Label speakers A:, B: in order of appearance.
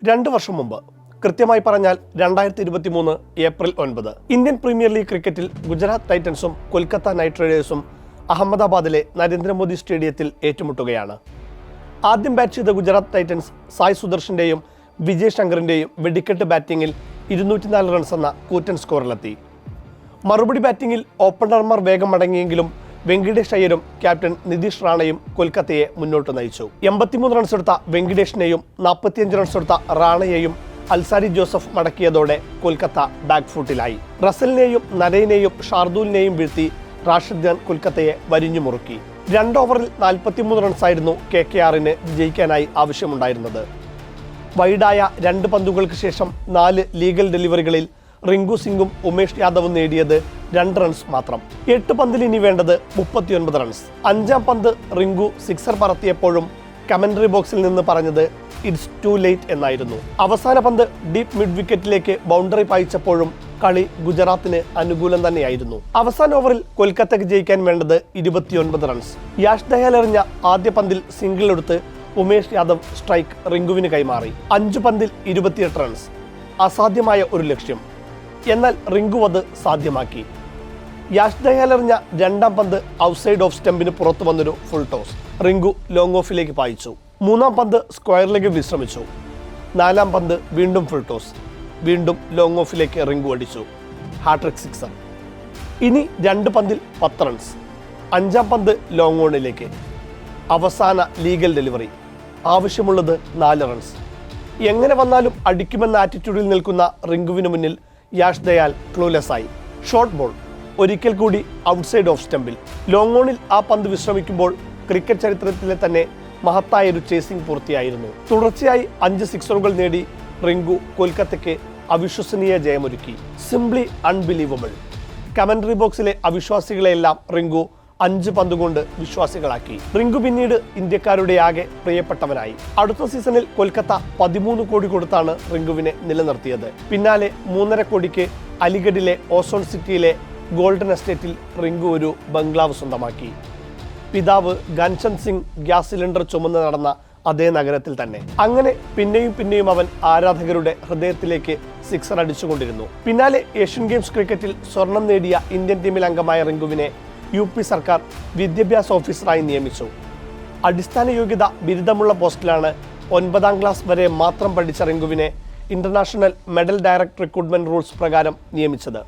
A: 2 വർഷം മുമ്പ്, കൃത്യമായി പറഞ്ഞാൽ 2023 ഏപ്രിൽ 9, ഇന്ത്യൻ പ്രീമിയർ ലീഗ് ക്രിക്കറ്റിൽ ഗുജറാത്ത് ടൈറ്റൻസും കൊൽക്കത്ത നൈറ്റ് റൈഡേഴ്സും അഹമ്മദാബാദിലെ നരേന്ദ്രമോദി സ്റ്റേഡിയത്തിൽ ഏറ്റുമുട്ടുകയാണ്. ആദ്യം ബാറ്റ് ചെയ്ത ഗുജറാത്ത് ടൈറ്റൻസ് സായ് സുദർശന്റെയും വിജയ് ശങ്കറിന്റെയും വെടിക്കെട്ട് ബാറ്റിംഗിൽ 204 റൺസ് എന്ന കൂറ്റൻ സ്കോറിലെത്തി. മറുപടി ബാറ്റിംഗിൽ ഓപ്പണർമാർ വേഗം മടങ്ങിയെങ്കിലും വെങ്കിടേഷ് അയ്യരും ക്യാപ്റ്റൻ നിതീഷ് റാണയും കൊൽക്കത്തയെ മുന്നോട്ട് നയിച്ചു. 83 റൺസ് എടുത്ത വെങ്കിടേഷിനെയും 45 റൺസ് എടുത്ത റാണയെയും അൽസാരി ജോസഫ് മടക്കിയതോടെ കൊൽക്കത്ത ബാക്ക് ഫുട്ടിലായി. റസലിനെയും നരേനെയും ഷാർദൂലിനെയും വീഴ്ത്തി റാഷിദ് ഖാൻ കൊൽക്കത്തയെ വരിഞ്ഞു മുറുക്കി. 2 ഓവറിൽ 43 റൺസായിരുന്നു KKRന് വിജയിക്കാനായി ആവശ്യമുണ്ടായിരുന്നത്. വൈഡായ 2 പന്തുകൾക്ക് ശേഷം 4 ലീഗൽ ഡെലിവറികളിൽ റിങ്കു സിംഗും ഉമേഷ് യാദവും നേടിയത് 2 റൺസ് മാത്രം. 8 പന്തിൽ ഇനി വേണ്ടത് 39 റൺസ്. 5-ാം പന്ത് റിങ്കു സിക്സർ പറത്തിയപ്പോഴും കമന്ററി ബോക്സിൽ നിന്ന് പറഞ്ഞത് ഇറ്റ്സ് ടു ലേറ്റ് എന്നായിരുന്നു. അവസാന പന്ത് ഡീപ് മിഡ് വിക്കറ്റിലേക്ക് ബൗണ്ടറി പായിച്ചപ്പോഴും കളി ഗുജറാത്തിന് അനുകൂലം തന്നെയായിരുന്നു. അവസാന ഓവറിൽ കൊൽക്കത്തയ്ക്ക് ജയിക്കാൻ വേണ്ടത് 29 റൺസ്. യാഷ് ദയാൽ എറിഞ്ഞ ആദ്യ പന്തിൽ സിംഗിൾ എടുത്ത് ഉമേഷ് യാദവ് സ്ട്രൈക്ക് റിങ്കുവിന് കൈമാറി. 5 പന്തിൽ 28 റൺസ്. അസാധ്യമായ ഒരു ലക്ഷ്യം. എന്നാൽ റിങ്കു അത് സാധ്യമാക്കി. യാഷ് ദയാൽ എറിഞ്ഞ 2-ാം പന്ത് ഔട്ട്സൈഡ് ഓഫ് സ്റ്റംപിന് പുറത്തു വന്നൊരു ഫുൾ ടോസ്. റിങ്കു ലോങ് ഓഫിലേക്ക് പായിച്ചു. 3-ാം പന്ത് സ്ക്വയറിലേക്ക് വിശ്രമിച്ചു. 4-ാം പന്ത് വീണ്ടും ഫുൾ ടോസ്. വീണ്ടും ലോങ് ഓഫിലേക്ക് റിങ്കു അടിച്ചു. Hat trick sixer. ഇനി 2 പന്തിൽ 10 റൺസ്. 5-ാം പന്ത് ലോങ് ഓണിലേക്ക്. അവസാന ലീഗൽ ഡെലിവറി. ആവശ്യമുള്ളത് 4 റൺസ്. എങ്ങനെ വന്നാലും അടിക്കുമെന്ന ആറ്റിറ്റ്യൂഡിൽ നിൽക്കുന്ന റിങ്കുവിന് മുന്നിൽ യാഷ് ദയാൽ ക്ലൂലെസ്സായി. Short ball. ഒരിക്കൽ കൂടി ഔട്ട്സൈഡ് ഓഫ് സ്റ്റംപിൽ. ലോങ് ഓണിൽ ആ പന്ത് വിശ്രമിക്കുമ്പോൾ ക്രിക്കറ്റ് ചരിത്രത്തിലെ തന്നെ മഹത്തായ ഒരു ചേസിംഗ് പൂർത്തിയായിരുന്നു. തുടർച്ചയായി 5 സിക്സറുകൾ നേടി റിങ്കു കൊൽക്കത്തയ്ക്ക് അവിശ്വസനീയ ജയമൊരുക്കി. Simply unbelievable. കമന്ററി ബോക്സിലെ അവിശ്വാസികളെയെല്ലാം റിങ്കു 5 പന്തുകൊണ്ട് വിശ്വാസികളാക്കി. റിങ്കു പിന്നീട് ഇന്ത്യക്കാരുടെ ആകെ പ്രിയപ്പെട്ടവനായി. അടുത്ത സീസണിൽ കൊൽക്കത്ത 13 കോടി കൊടുത്താണ് റിങ്കുവിനെ നിലനിർത്തിയത്. പിന്നാലെ 3.5 കോടിക്ക് അലിഗഡിലെ ഓസോൺ സിറ്റിയിലെ ഗോൾഡൻ എസ്റ്റേറ്റിൽ റിങ്കു ഒരു ബംഗ്ലാവ് സ്വന്തമാക്കി. പിതാവ് ഗൻചന്ദ് സിംഗ് ഗ്യാസ് സിലിണ്ടർ ചുമന്ന് നടന്ന അതേ നഗരത്തിൽ തന്നെ. അങ്ങനെ പിന്നെയും അവൻ ആരാധകരുടെ ഹൃദയത്തിലേക്ക് സിക്സർ അടിച്ചുകൊണ്ടിരുന്നു. പിന്നാലെ ഏഷ്യൻ ഗെയിംസ് ക്രിക്കറ്റിൽ സ്വർണം നേടിയ ഇന്ത്യൻ ടീമിൽ അംഗമായ റിങ്കുവിനെ UP സർക്കാർ വിദ്യാഭ്യാസ ഓഫീസറായി നിയമിച്ചു. അടിസ്ഥാന യോഗ്യത ബിരുദമുള്ള പോസ്റ്റിലാണ് 9ാം ക്ലാസ് വരെ മാത്രം പഠിച്ച റിങ്കുവിനെ international medal direct recruitment rules പ്രകാരം നിയമിച്ചത്.